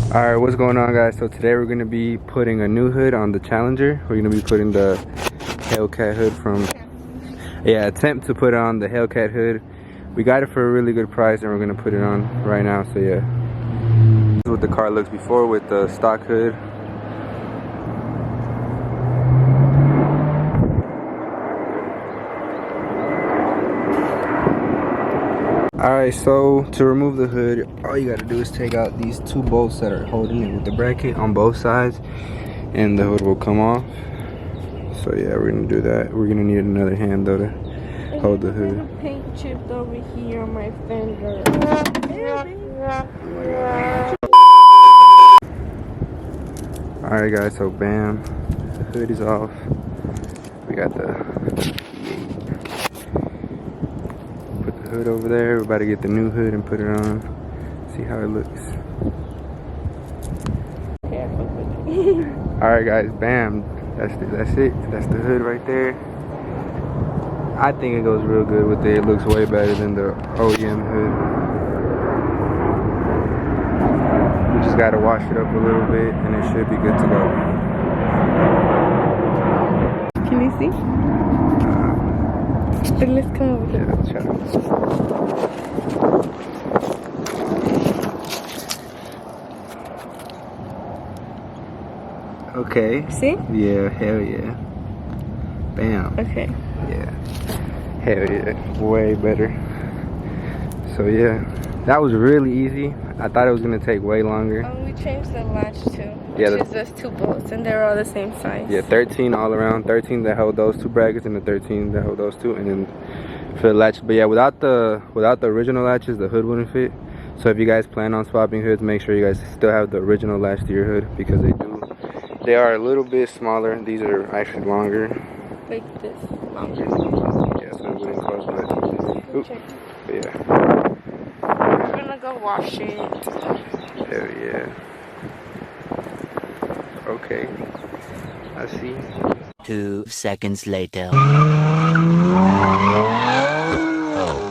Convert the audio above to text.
Alright, what's going on, guys? So today we're going to be putting a new hood on the Challenger. We're going to be putting the Hellcat hood from, attempt to put on the Hellcat hood. We got it for a really good price and we're going to put it on right now, so yeah. This is what the car looks before with the stock hood. Alright, so to remove the hood, all you gotta do is take out these two bolts that are holding it with the bracket on both sides, and the hood will come off. So yeah, we're gonna do that. We're gonna need another hand though to hold the hood. Paint chipped over here on my fender. Alright guys, so bam, the hood is off. We got the hood over there. We're about to get the new hood and put it on. See how it looks. Alright guys, bam. That's it. That's the hood right there. I think it goes real good with it. It looks way better than the OEM hood. We just gotta wash it up a little bit and it should be good to go. Can you see? Let's come over here. Yeah, try. Okay. See? Yeah, hell yeah. Bam. Okay. Yeah. Hell yeah. Way better. So yeah, that was really easy. I thought it was gonna take way longer. We changed the latch too. Yeah, Which is just two bolts and they're all the same size. Yeah, 13 all around. 13 that hold those two brackets and the 13 that hold those two, and then for the latch. But yeah, without the original latches, the hood wouldn't fit. So if you guys plan on swapping hoods, make sure you guys still have the original latch to your hood, because they are a little bit smaller. These are actually longer. Like this, longer. Yeah, so it wouldn't close, but yeah. We're gonna go wash it. Hell yeah. Okay. I see. 2 seconds later. Oh.